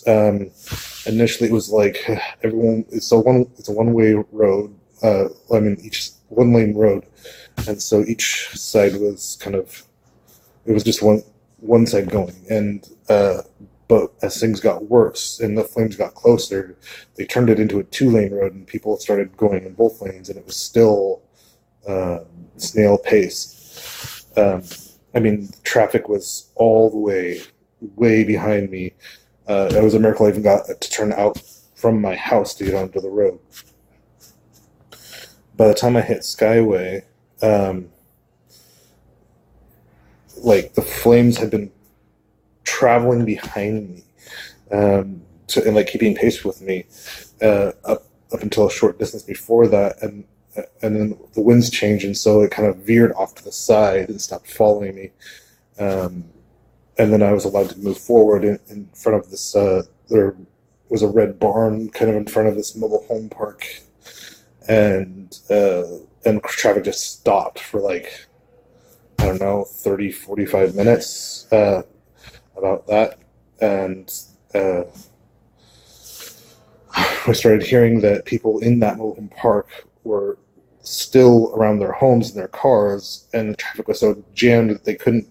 Initially it was like everyone. It's a one-way road. I mean, each one-lane road, and so each side was kind of, it was just one side going, and but as things got worse and the flames got closer, they turned it into a two-lane road, and people started going in both lanes, and it was still snail pace. I mean, traffic was all the way behind me. It was a miracle I even got to turn out from my house to get onto the road. By the time I hit Skyway, like the flames had been traveling behind me, and like keeping pace with me up until a short distance before that, and then the winds changed, and so it kind of veered off to the side and stopped following me. And then I was allowed to move forward in front of this. There was a red barn kind of in front of this mobile home park, and traffic just stopped for like, I don't know, 30, 45 minutes, about that. And I started hearing that people in that mobile home park were still around their homes and their cars, and the traffic was so jammed that they couldn't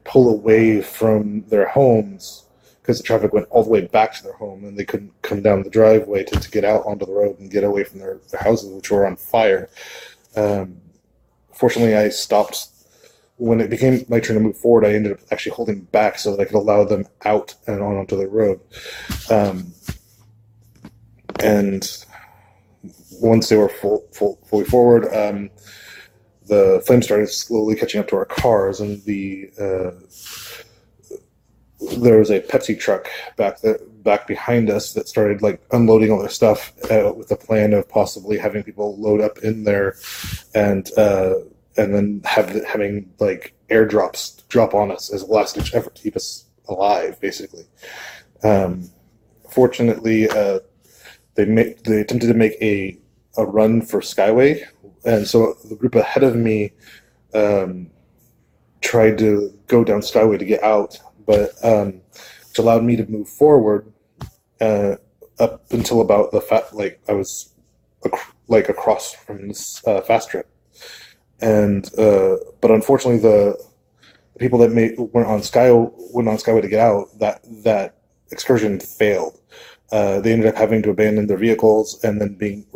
pull away from their homes because the traffic went all the way back to their home, and they couldn't come down the driveway to get out onto the road and get away from their houses, which were on fire. Fortunately, I stopped. When it became my turn to move forward, I ended up actually holding back so that I could allow them out and onto the road. And once they were fully forward, the flames started slowly catching up to our cars, and there was a Pepsi truck back behind us that started like unloading all their stuff with the plan of possibly having people load up in there, and then having like airdrops drop on us as a last ditch effort to keep us alive, basically. Fortunately, they attempted to make a run for Skyway, and so the group ahead of me tried to go down Skyway to get out, but which allowed me to move forward up until about I was across from this fast trip, and but unfortunately the people that went on Skyway to get out, that excursion failed. They ended up having to abandon their vehicles and then being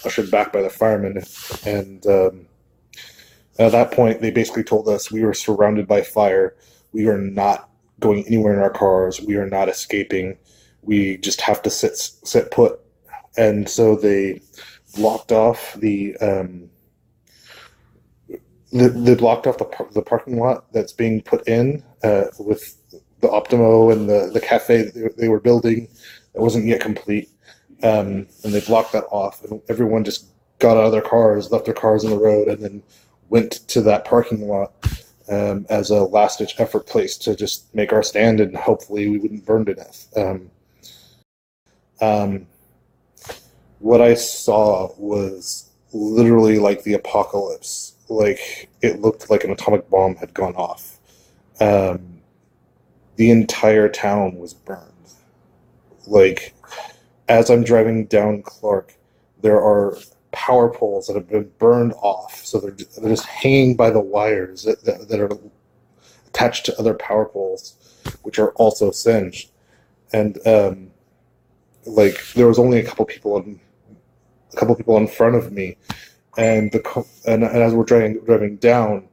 ushered back by the firemen. And at that point, they basically told us we were surrounded by fire. We are not going anywhere in our cars. We are not escaping. We just have to sit put. And so they blocked off the parking lot that's being put in with the Optimo and the cafe they were building. It wasn't yet complete, and they blocked that off, and everyone just got out of their cars, left their cars on the road, and then went to that parking lot as a last-ditch effort place to just make our stand, and hopefully we wouldn't burn to death. What I saw was literally like the apocalypse. Like, it looked like an atomic bomb had gone off. The entire town was burned. Like, as I'm driving down Clark, there are power poles that have been burned off, so they're just hanging by the wires that are attached to other power poles, which are also singed. And like, there was only a couple people in front of me, and as we're driving down,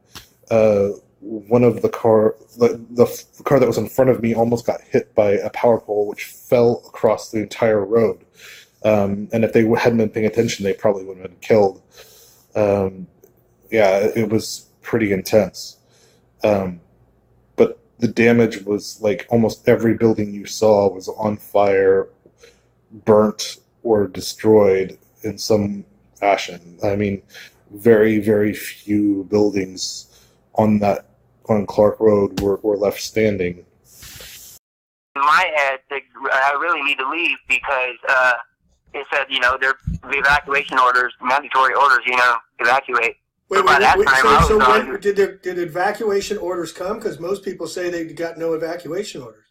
one of the car that was in front of me almost got hit by a power pole, which fell across the entire road. And if they hadn't been paying attention, they probably would have been killed. Yeah, it was pretty intense. But the damage was like almost every building you saw was on fire, burnt, or destroyed in some fashion. I mean, very, very few buildings on Clark Road were left standing. In my head, I really need to leave because it said, the evacuation orders, mandatory orders, evacuate. When did evacuation orders come? Because most people say they got no evacuation orders.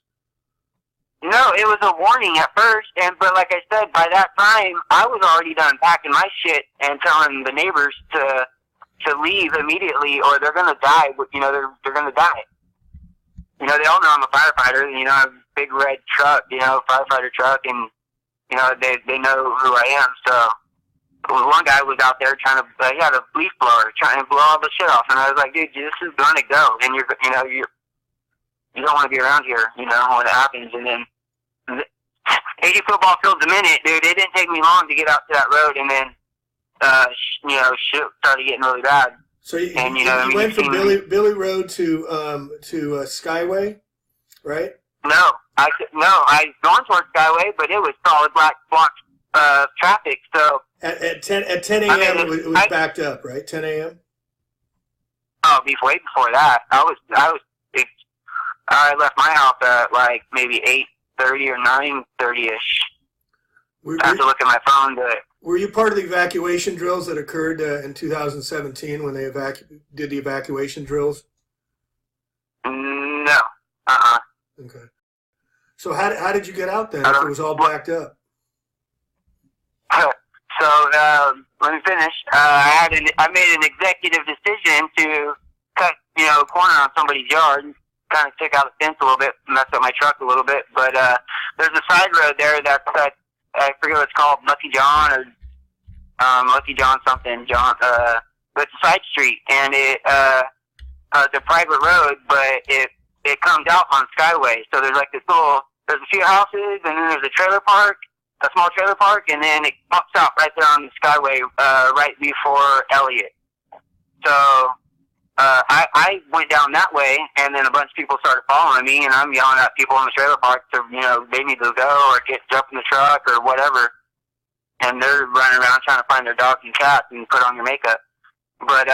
No, it was a warning at first, but like I said, by that time I was already done packing my shit and telling the neighbors to leave immediately, or they're gonna die. You know, they're gonna die. You know, they all know I'm a firefighter. You know, I have a big red truck, you know, firefighter truck, and you know they know who I am. So one guy was out there trying to, he had a leaf blower trying to blow all the shit off, and I was like, dude, this is gonna go, and you don't want to be around here, you know, when it happens. And then 80 football fields a minute, dude. It didn't take me long to get out to that road, and then you know, shit started getting really bad. So you went from Billy Road to Skyway, right? No, I gone towards Skyway, but it was solid black block traffic. So at 10 a.m. it was backed up, right? 10 a.m. Oh, way before that, I left my house at like maybe 8:30 or 9:30 ish. I have to look at my phone. Were you part of the evacuation drills that occurred in 2017 when they did the evacuation drills? No. Okay. So how did you get out then if it was all backed up? So let me finish. I made an executive decision to cut, you know, a corner on somebody's yard, kind of take out the fence a little bit, mess up my truck a little bit. But there's a side road there that's I forget what it's called, Lucky John or Lucky John something. John. But it's a side street, and it's a private road, but it comes out on Skyway. So there's like there's a few houses, and then there's a trailer park, a small trailer park, and then it pops out right there on the Skyway, right before Elliott. So I went down that way, and then a bunch of people started following me, and I'm yelling at people in the trailer park to, you know, they need to go or jump in the truck or whatever. And they're running around trying to find their dogs and cats and put on your makeup. But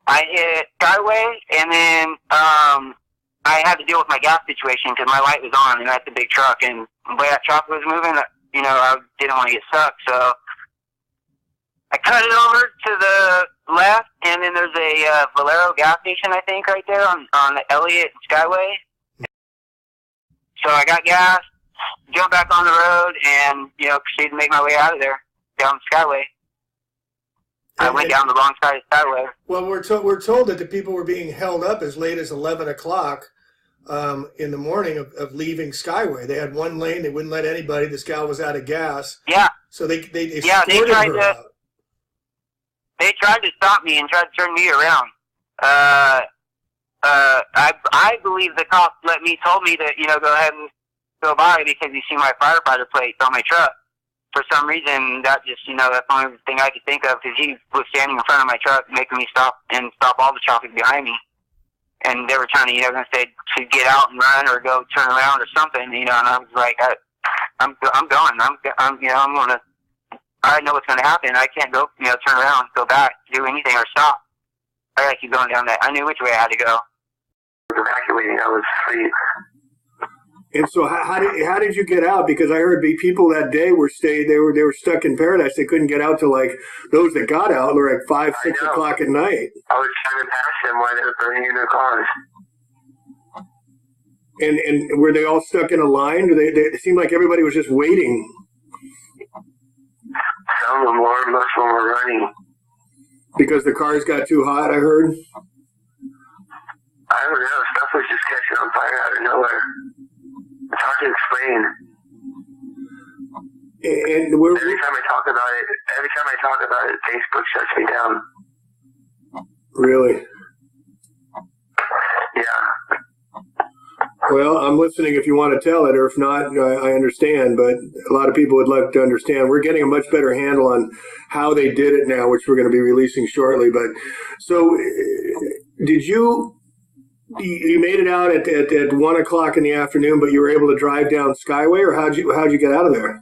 I hit Skyway, and then I had to deal with my gas situation because my light was on, and that's a big truck. And the way that truck was moving, you know, I didn't want to get stuck, so I cut it over to the left, and then there's a Valero gas station, I think, right there on the Elliott and Skyway. So I got gas, jumped back on the road, and, you know, proceeded to make my way out of there, down the Skyway. I went down the wrong side of Skyway. Well, we're told that the people were being held up as late as 11 o'clock in the morning of leaving Skyway. They had one lane. They wouldn't let anybody. This gal was out of gas. Yeah. So they tried her out. They tried to stop me and tried to turn me around. I believe the cops told me to, you know, go ahead and go by because you see my firefighter plates on my truck. For some reason, that just, you know, that's the only thing I could think of because he was standing in front of my truck making me stop all the traffic behind me. And they were trying to, you know, going to say to get out and run or go turn around or something, you know, and I was like, I'm going. You know, I'm going to, I know what's going to happen. I can't go, you know, turn around, go back, do anything or stop. I got to keep going down that. I knew which way I had to go. Evacuating, I was asleep. And so how did you get out? Because I heard people that day they were stuck in paradise. They couldn't get out till like those that got out were like 5, 6 o'clock at night. I was trying to pass them while they were burning in their cars. And were they all stuck in a line? It seemed like everybody was just waiting. Some of them were, most of them were running. Because the cars got too hot, I heard? I don't know. Stuff was just catching on fire out of nowhere. It's hard to explain. And every time I talk about it, Facebook shuts me down. Really? Yeah. Well, I'm listening if you want to tell it, or if not, I understand. But a lot of people would like to understand. We're getting a much better handle on how they did it now, which we're going to be releasing shortly. But so, did you made it out at 1 o'clock in the afternoon, but you were able to drive down Skyway, or how'd you get out of there?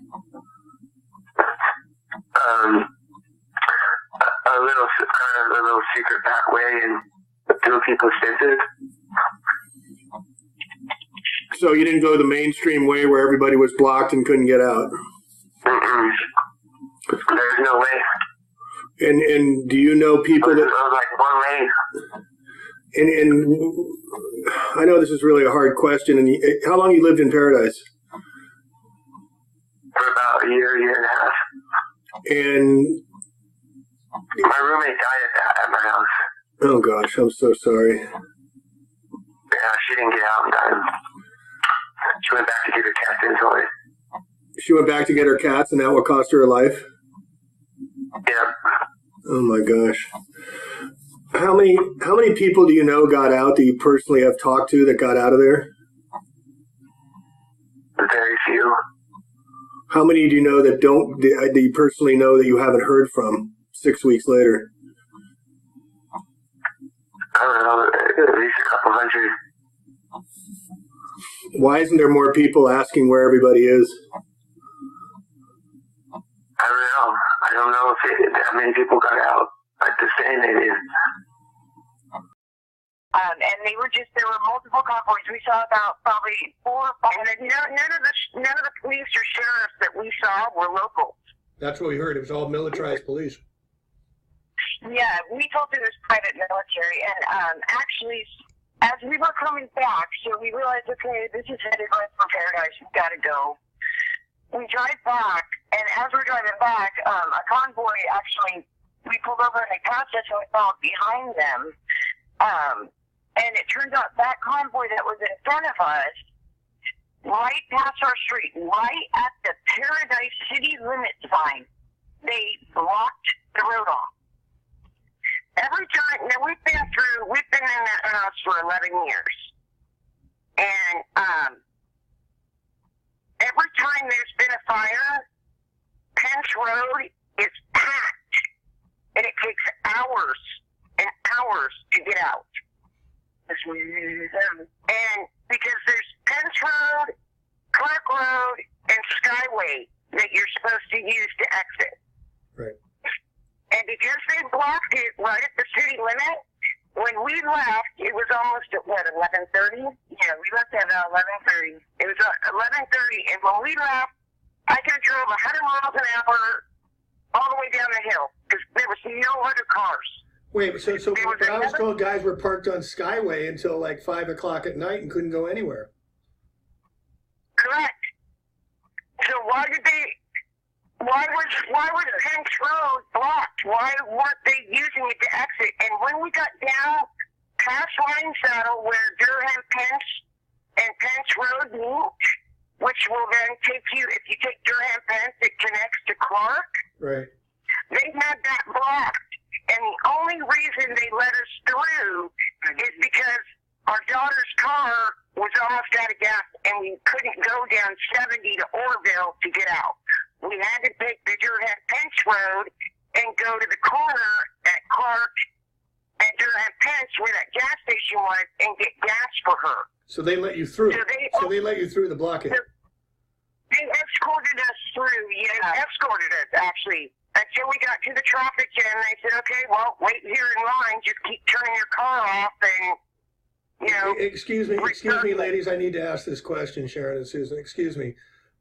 A little secret back way and through people's fences. So you didn't go the mainstream way where everybody was blocked and couldn't get out? Mm-mm. There's no way. And do you know people that... It was like one lane. And I know this is really a hard question. And how long you lived in Paradise? For about a year and a half. And my roommate died at my house. Oh gosh, I'm so sorry. Yeah, she didn't get out in time. She went back to get her cats and toys. She went back to get her cats, and that what cost her her life? Yeah. Oh my gosh. How many people do you know got out that you personally have talked to that got out of there? Very few. How many do you know that you personally know that you haven't heard from 6 weeks later? I don't know, at least a couple hundred. Why isn't there more people asking where everybody is? I don't know. I don't know if that many people got out. Like they're saying they did. And there were multiple convoys. We saw about probably 4 or 5. And none of the police or sheriffs that we saw were local. That's what we heard. It was all militarized police. Yeah, we told it was private military. And actually, as we were coming back, so we realized, okay, this is headed right for Paradise. We've got to go. We drive back, and as we're driving back, a convoy actually, we pulled over and they passed us and we followed behind them. And it turns out that convoy that was in front of us, right past our street, right at the Paradise city limit sign, they blocked the road off. Every time, now we've been in that house for 11 years. And every time there's been a fire, Pence Road is packed. And it takes hours and hours to get out. And because there's Pence Road, Clark Road, and Skyway that you're supposed to use to exit. Right. And because they blocked it right at the city limit, when we left, it was almost at, 11:30? Yeah, we left at 11:30. It was 11:30, and when we left, I could have drove 100 miles an hour all the way down the hill because there was no other cars. Wait, so I was told guys were parked on Skyway until like 5 o'clock at night and couldn't go anywhere. Correct. So why was Pence Road blocked? Why weren't they using it to exit? And when we got down past Line Saddle where Durham, Pence, and Pence Road meet, which will then take you, if you take Durham, Pence, it connects to Clark. Right. They had that blocked. And the only reason they let us through is because our daughter's car was almost out of gas and we couldn't go down 70 to Orville to get out. We had to take the Durham Pence Road and go to the corner at Clark and Durham Pence where that gas station was and get gas for her. So they let you through. So they let you through the blockade. They escorted us through. Yeah, escorted us actually. Until we got to the traffic jam, they said, okay, well, wait here in line, just keep turning your car off and, Excuse me, ladies, I need to ask this question, Sharon and Susan, excuse me.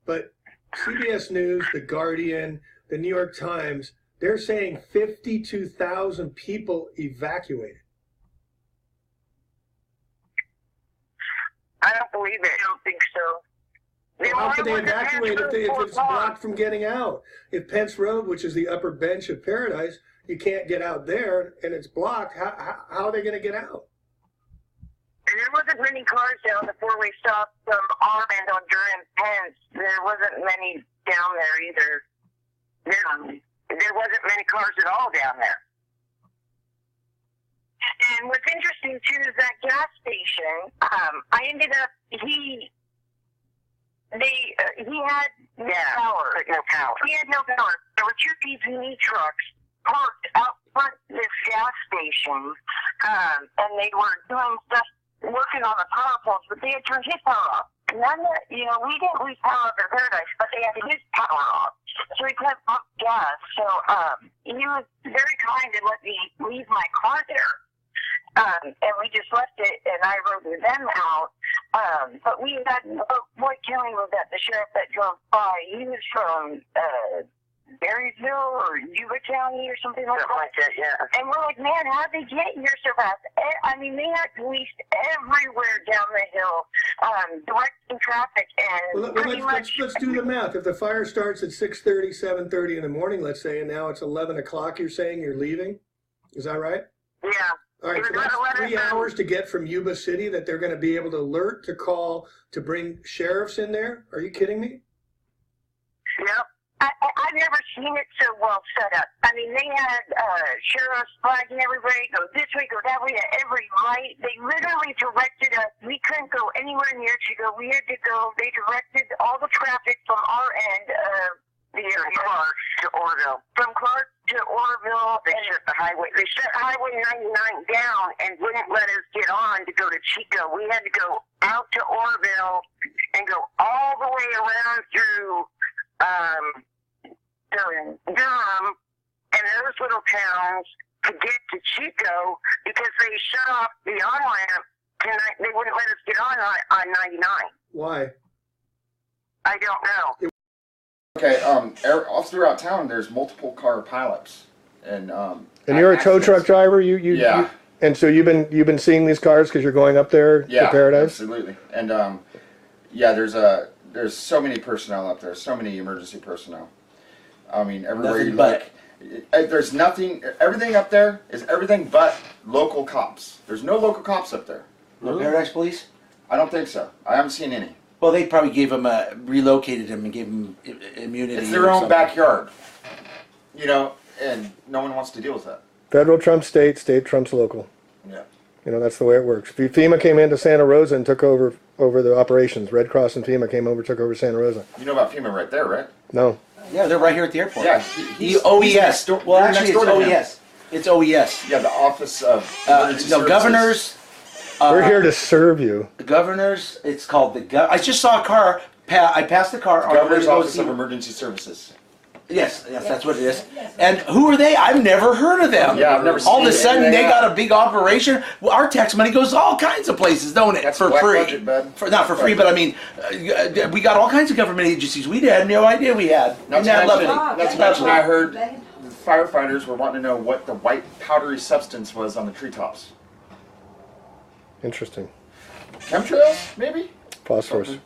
But CBS News, The Guardian, The New York Times, they're saying 52,000 people evacuated. I don't believe it. I don't think so. Well, how could they evacuate if it's blocked from getting out? If Pence Road, which is the upper bench of Paradise, you can't get out there and it's blocked, how are they going to get out? And there wasn't many cars down the four-way stop from our end on Durham Pence. There wasn't many down there either. There wasn't many cars at all down there. And what's interesting, too, is that gas station, I ended up, he had no power. He had no power. There were 2 PG&E trucks parked out front of this gas station, and they were doing stuff, working on the power poles, but they had turned his power off. And then, we didn't lose power up at Paradise, but they had his power off. So he couldn't pump gas. So he was very kind to let me leave my car there. And we just left it, and I rode with them out. But we had, Boyd Kelly was at the sheriff that drove by. He was from Berrysville or Yuba County or something like Something that. like that, yeah. And we're like, man, how'd they get here so fast? I mean, they had police everywhere down the hill, directing traffic, and Well, pretty much. let's do the math. If the fire starts at 6:30, 7:30 in the morning, let's say, and now it's 11 o'clock, you're saying you're leaving? Is that right? Yeah. All right, It so was that's about 3 hours to get from Yuba City that they're going to be able to alert, to call, to bring sheriffs in there? Are you kidding me? Yep. I've never seen it so well set up. I mean, they had sheriffs flagging everybody, go this way, go that way, at every light. They literally directed us. We couldn't go anywhere near Chico. We had to go. They directed all the traffic from our end of the area. From Clark to Orville. From Clark to Orville. They shut the highway. They shut Highway 99 down and wouldn't let us get on to go to Chico. We had to go out to Orville and go all the way around through Durham and those little towns to get to Chico because they shut off the on-ramp tonight. They wouldn't let us get on 99. Why? I don't know. Okay, all throughout town, there's multiple car pileups, and you're a tow accidents. truck driver. Yeah. You, and so you've been seeing these cars because you're going up there to Paradise. Absolutely. And yeah, there's so many personnel up there, so many emergency personnel. I mean, everywhere Nothing you but. look, there's nothing. Everything up there is everything but local cops. There's no local cops up there. No Paradise Police? I don't think so. I haven't seen any. Well, they probably gave him relocated him and gave him immunity. It's their or own something. backyard, you know, and no one wants to deal with that. Federal trumps state, state trumps local. Yeah. You know, that's the way it works. FEMA came into Santa Rosa and took over the operations. Red Cross and FEMA came over, took over Santa Rosa. You know about FEMA right there, right? No. Yeah, they're right here at the airport. Yeah. The OES. next door- Well, you're actually, next it's door to him. OES. It's OES. Yeah, the Office of Emergency No, Services. governors. We're here to serve you. The governors. It's called the. I just saw a car. I passed the car. on the way Governor's to go Office see- of Emergency Services. Yes, that's what it is. And who are they? I've never heard of them. Yeah, I've never All of a seen sudden, anything they like got a big operation. Well, our tax money goes to all kinds of places, don't it? That's For black free. budget, bud. Not for free, but I mean, we got all kinds of government agencies. We had no idea we had. Not Isn't to that mention, lovely? not to mention, I heard the firefighters were wanting to know what the white powdery substance was on the treetops. Interesting. Chemtrails, maybe? Phosphorus.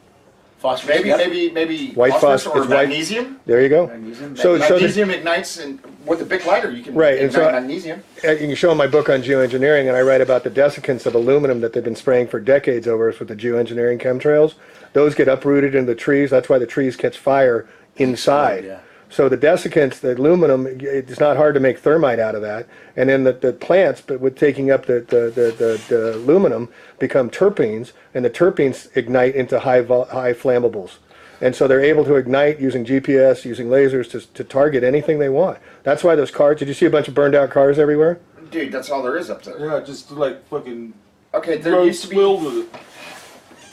Phosphorus. Maybe, yep. maybe White phosphorus phos- or it's white- magnesium. There you go. Magnesium. So Magnesium ignites, and with a big lighter, you can Right, and ignite so- magnesium. You can show in my book on geoengineering, and I write about the desiccants of aluminum that they've been spraying for decades over us with the geoengineering chemtrails. Those get uprooted into the trees. That's why the trees catch fire inside. Yeah. So the desiccants, the aluminum, it's not hard to make thermite out of that. And then the plants, but with taking up the aluminum, become terpenes, and the terpenes ignite into high flammables. And so they're able to ignite using GPS, using lasers to target anything they want. That's why those cars, did you see a bunch of burned out cars everywhere? Dude, that's all there is up there. Yeah, just like fucking Okay, there roads used to be, filled with it.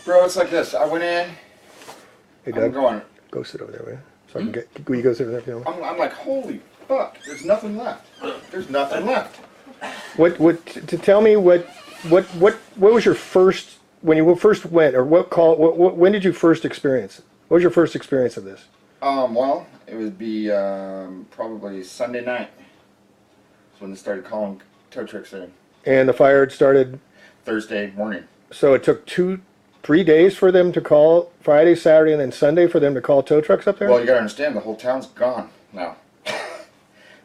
bro, it's like this. I went in, Hey, I'm Doug, going, go sit over there, will you? So I can get, will you go sit over there if you don't? I'm like, holy fuck, there's nothing left. There's nothing left. To tell me what was your first, when you first went, or when did you first experience it? What was your first experience of this? Well, it would be probably Sunday night. That's when they started calling tow trucks in. And the fire had started, Thursday morning. so it took 3 days for them to call, Friday, Saturday, and then Sunday for them to call tow trucks up there? Well, you gotta understand, the whole town's gone now.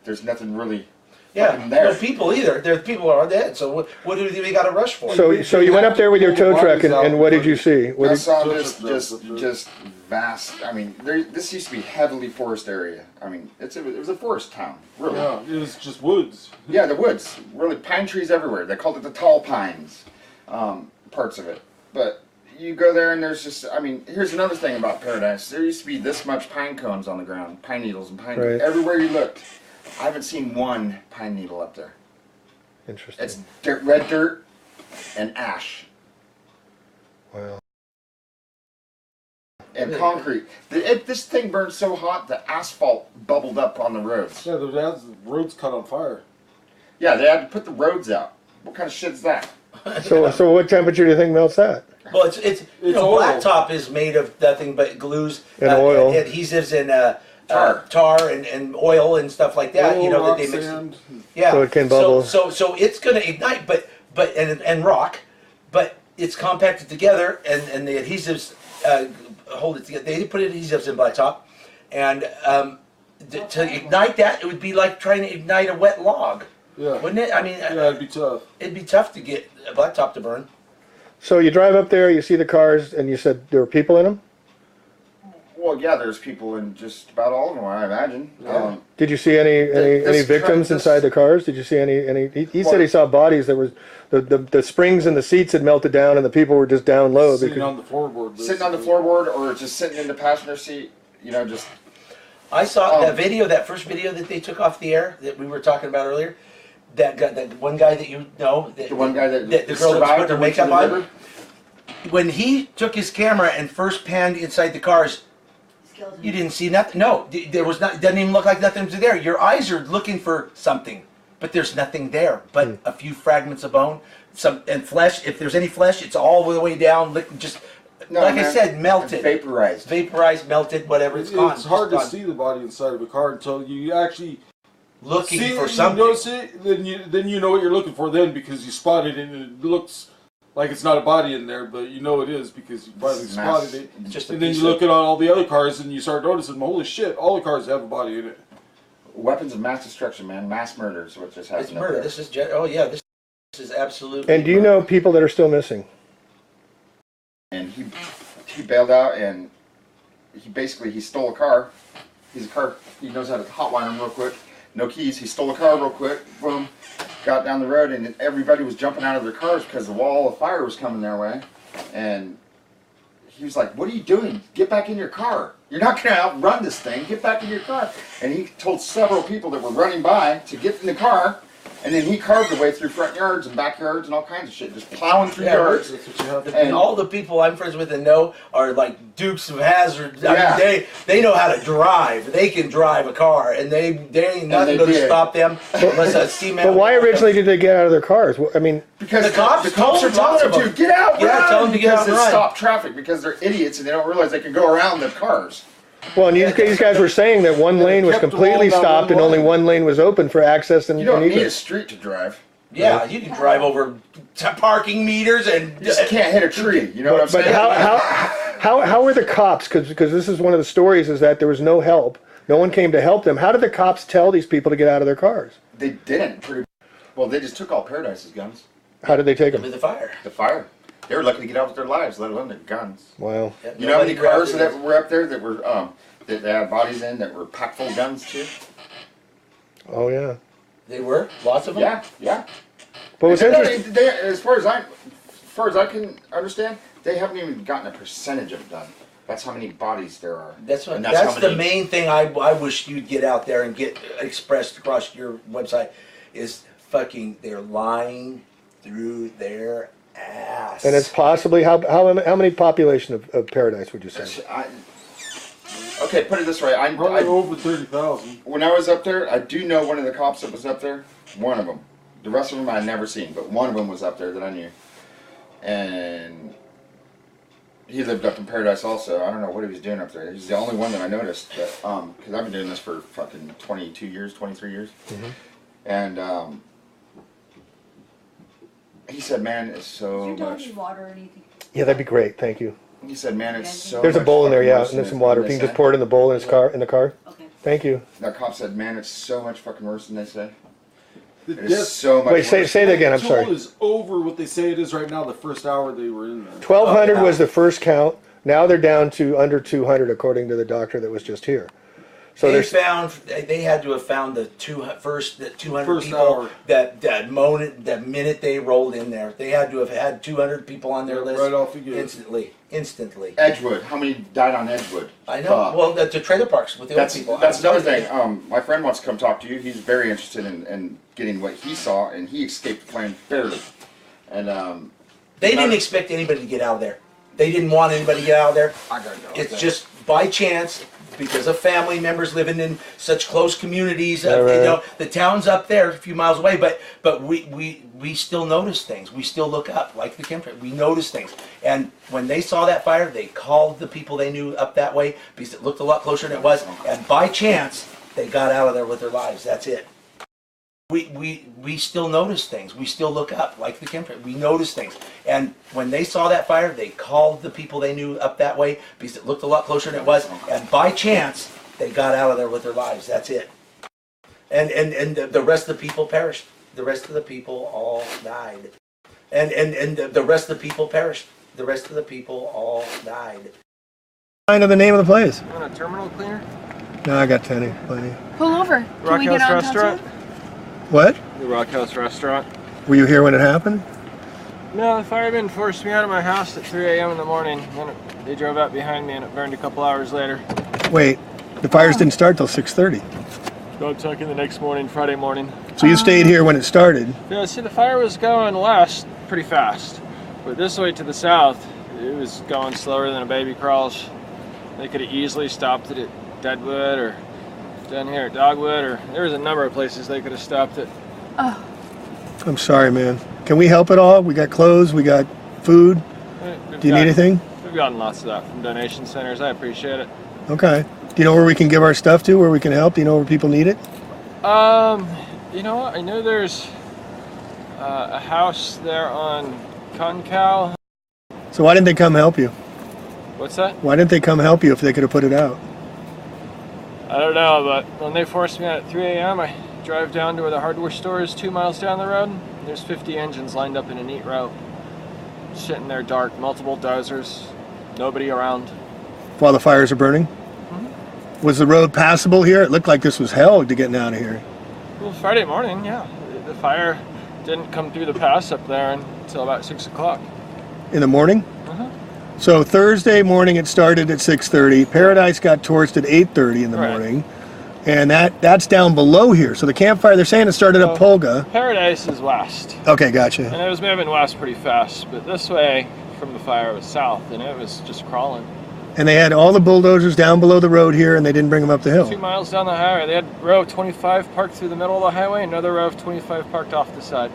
There's nothing really Yeah, fucking there. no people either. There's people are dead. So what do we got to rush for? So you went up there with your tow truck, and what did you see? What I did, saw Just- just vast. I mean, this used to be heavily forest area. I mean, it was a forest town, really. Yeah, it was just woods. Yeah, the woods, really pine trees everywhere. They called it the tall pines, parts of it. But you go there and there's just, I mean, here's another thing about Paradise. There used to be this much pine cones on the ground, pine needles and pine. Right. Everywhere you looked, I haven't seen one pine needle up there. interesting. It's red dirt and ash. Wow. And concrete. This thing burned so hot, the asphalt bubbled up on the roads. Yeah, the roads caught on fire. Yeah, they had to put the roads out. What kind of shit's that? So what temperature do you think melts that? Well, it's oil. blacktop is made of nothing but glues, And oil. adhesives, and tar and oil and stuff like that. Oil, You know that rock, they mix. sand. Yeah. So it can bubble. So it's going to ignite, but and rock, but it's compacted together, and the adhesives hold it together. They put adhesives in blacktop, and to ignite that, it would be like trying to ignite a wet log, Yeah. wouldn't it? I mean, Yeah, it'd be tough. it'd be tough to get a blacktop to burn. So you drive up there, you see the cars, and you said there were people in them? Well, yeah, there's people in just about all of them, I imagine. Yeah. Did you see any This victims truck- inside the cars? Did you see any? He said he saw bodies that was the springs and the seats had melted down and the people were just down low. Sitting Because, on the floorboard. Sitting on the basically. floorboard or just sitting in the passenger seat, you know, just I saw Oh. that first video that they took off the air that we were talking about earlier. That one guy that you know, the one guy that the girl that survived put her and went to makeup the on. river. When he took his camera and first panned inside the cars, you didn't see nothing. No, there was not. It doesn't even look like nothing was there. Your eyes are looking for something, but there's nothing there. But a few fragments of bone, and flesh. If there's any flesh, it's all the way down. Just No, like I man, said, melted, vaporized. melted, whatever. It's gone. It's hard to gone. see the body inside of a car until you actually Looking see for it, something. You notice it, then you know what you're looking for then because you spotted it and it looks like it's not a body in there, but you know it is because you finally It's spotted mass. it. It's just a And then piece you of- look at all the other cars and you start noticing, holy shit, all the cars have a body in it. Weapons of mass destruction, man. Mass murder is what just happened. It's up murder. there. This is oh yeah, this is absolutely. and do you know people that are still missing? And he bailed out and he stole a car. He knows how to hotwire him real quick. No keys. He stole a car real quick. Boom. Got down the road and everybody was jumping out of their cars because the wall of fire was coming their way. And he was like, "What are you doing? Get back in your car. You're not going to outrun this thing. Get back in your car." And he told several people that were running by to get in the car. And then he carved away through front yards and backyards and all kinds of shit, just plowing through yards. That's what you have to And all the people I'm friends with and know are like Dukes of Hazzard. I Yeah. mean, they know how to drive. They can drive a car, and they ain't nothing they going to did. stop them unless a steam. But why originally did they get out of their cars? Well, I mean, Because The cops the cops are told lots telling of them to them. get out, Yeah, run, tell them to get because out and they run. stop traffic because they're idiots and they don't realize they can go around the cars. well, and these guys were saying that one lane was kept them completely all down stopped one and only line. one lane was open for access and You don't need a egress. street to drive. Yeah, you can drive over parking meters and You just can't hit a tree. You know what I'm But saying? how were the cops? Because this is one of the stories is that there was no help. No one came to help them. How did the cops tell these people to get out of their cars? They didn't. Well, they just took all Paradise's guns. How did they take them? with the fire. The fire. They were lucky to get out with their lives, let alone their guns. Wow. Yeah, You know how many nobody grabbed cars it. that were up there that were that they had bodies in that were packed full of guns too? Oh yeah. They were lots of them. Yeah, yeah. But what's And they're interesting? not- they- as far as I can understand, they haven't even gotten a percentage of it done. That's how many bodies there are. That's what. And That's how the many- main thing I wish you'd get out there and get expressed across your website is fucking they're lying through their ass. And it's possibly how many population of Paradise would you say? Okay, put it this way. Probably over 30,000. When I was up there, I do know one of the cops that was up there. One of them. The rest of them I had never seen, but one of them was up there that I knew. And he lived up in Paradise also. I don't know what he was doing up there. He's the only one that I noticed. Because I've been doing this for fucking 22 years, 23 years. And he said, "Man, it's so Is your dog much." need water or anything? Yeah, that'd be great. Thank you. He said, "Man, it's so." There's a much bowl in there, fucking yeah, worse and than there's some this- water. than If you they can just say." pour it in the bowl in the car. Okay. Thank you. That cop said, "Man, it's so much fucking worse than they say. The It is death so much Wait, say worse." that again. I'm toll sorry. is over what they say it is right now. The first hour they were in there. 1,200 was the first count. Now they're down to under 200, according to the doctor that was just here. So they there's found they had to have found the 200 First people hour. that minute they rolled in there. They had to have had 200 people on their Yeah, list right off the gate. instantly. Edgewood. How many died on Edgewood? I know. Well, the trailer parks with the old people. That's another thing. My friend wants to come talk to you. He's very interested in getting what he saw, and he escaped the plane barely. And They didn't expect anybody to get out of there. They didn't want anybody to get out of there. I gotta go. It's just by chance because of family members living in such close communities. You know, the town's up there a few miles away, but we still notice things. We still look up, like the chemtrail. We notice things. And when they saw that fire, they called the people they knew up that way because it looked a lot closer than it was. And by chance, they got out of there with their lives. That's it. We still notice things. We still look up, like the chemtrail. We notice things. And when they saw that fire, they called the people they knew up that way because it looked a lot closer than it was. And by chance, they got out of there with their lives. That's it. And the rest of the people perished. The rest of the people all died. And the rest of the people perished. The rest of the people all died. I know the name of the place. You want a terminal cleaner? No, I got plenty. Pull over. Can we get on Restaurant? What? The Rock House Restaurant. Were you here when it happened? No, the firemen forced me out of my house at 3 a.m. in the morning. Then they drove out behind me and it burned a couple hours later. Wait, the fires didn't start till 6:30. Got tucking the next morning, Friday morning. So you stayed here when it started? Yeah, see, the fire was going west pretty fast. But this way to the south, it was going slower than a baby crawls. They could have easily stopped it at Deadwood or down here at Dogwood, or there was a number of places they could have stopped it. Oh. I'm sorry, man. Can we help at all? We got clothes, we got food. Do you need anything? We've gotten lots of that from donation centers. I appreciate it. Okay. Do you know where we can give our stuff to, where we can help? Do you know where people need it? You know what? I know there's a house there on Cotton Cow. So why didn't they come help you? What's that? Why didn't they come help you if they could have put it out? I don't know, but when they forced me out at 3 a.m., I drive down to where the hardware store is 2 miles down the road. There's 50 engines lined up in a neat row. Sitting there dark, multiple dozers, nobody around. While the fires are burning? Mm-hmm. Was the road passable here? It looked like this was hell to getting out of here. Well, Friday morning, yeah. The fire didn't come through the pass up there until about 6 o'clock. In the morning? Uh-huh. So Thursday morning it started at 6:30. Paradise got torched at 8:30 in the morning. And that's down below here. So the campfire, they're saying it started at Polga. Paradise is west. Okay, gotcha. And it was moving west pretty fast, but this way from the fire was south, and it was just crawling. And they had all the bulldozers down below the road here, and they didn't bring them up the hill. 2 miles down the highway. They had row of 25 parked through the middle of the highway, another row of 25 parked off the side.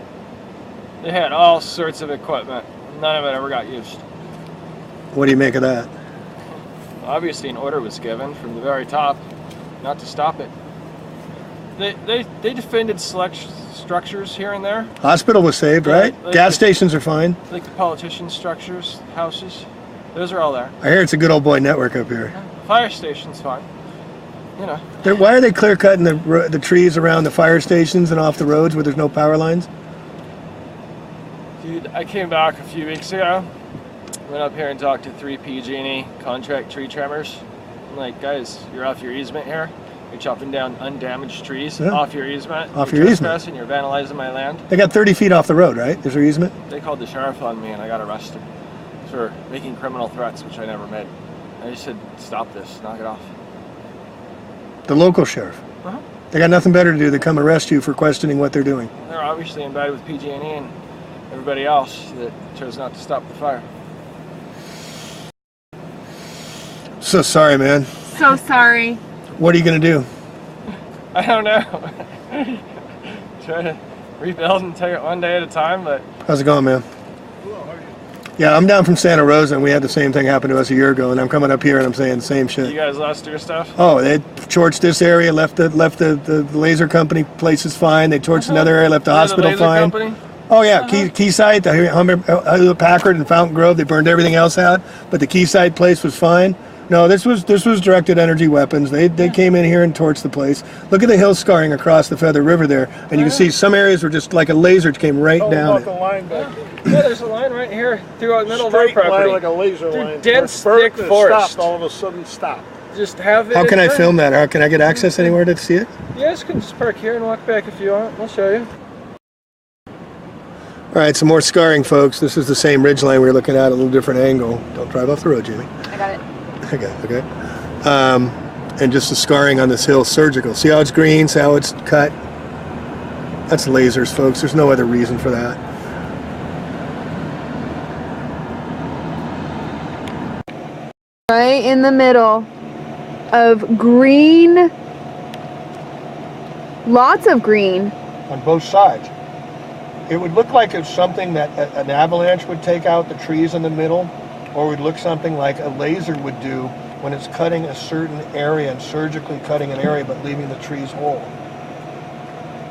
They had all sorts of equipment. None of it ever got used. What do you make of that? Obviously an order was given from the very top not to stop it. They defended select structures here and there. Hospital was saved, right? Like Gas stations are fine. Like the politician structures, houses, those are all there. I hear it's a good old boy network up here. Fire station's fine. You know. Why are they clear cutting the trees around the fire stations and off the roads where there's no power lines? Dude, I came back a few weeks ago. Went up here and talked to 3 PG&E contract tree trimmers. I'm like, guys, you're off your easement here. You're chopping down undamaged trees off your easement. Off you're your easement. trespassing, you're vandalizing my land. They got 30 feet off the road, right? There's their easement? They called the sheriff on me and I got arrested for making criminal threats, which I never made. I just said, stop this, knock it off. The local sheriff. Uh-huh. They got nothing better to do than come arrest you for questioning what they're doing. They're obviously in bed with PG&E and everybody else that chose not to stop the fire. So sorry, man. So sorry. What are you going to do? I don't know. Try to rebuild and take it one day at a time, but... How's it going, man? Yeah, I'm down from Santa Rosa, and we had the same thing happen to us a year ago, and I'm coming up here and I'm saying the same shit. You guys lost your stuff? Oh, they torched this area, left the laser company places fine. They torched another area, left the hospital laser fine. Company? Oh yeah, Keyside, the Hewlett Packard and Fountain Grove, they burned everything else out, but the Keyside place was fine. No, this was directed energy weapons. They came in here and torched the place. Look at the hill scarring across the Feather River there, and you can see some areas were just like a laser came right down it. The line back there. Yeah, there's a line right here through the middle of our Straight property. line like a laser line. Dense, Burnt thick and forest. Stopped, all of a sudden stopped. Just have it. How can I in film that? How can I get access anywhere to see it? You guys can just park here and walk back if you want. I'll show you. All right, some more scarring, folks. This is the same ridge line we were looking at, a little different angle. Don't drive off the road, Jimmy. I got it. Okay. And just the scarring on this hill, surgical. See how it's green, see how it's cut? That's lasers, folks. There's no other reason for that. Right in the middle of green. Lots of green. On both sides. It would look like it's something that an avalanche would take out the trees in the middle, or would look something like a laser would do when it's cutting a certain area and surgically cutting an area but leaving the trees whole.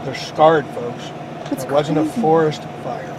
They're scarred, folks. That's It wasn't a crazy. forest fire.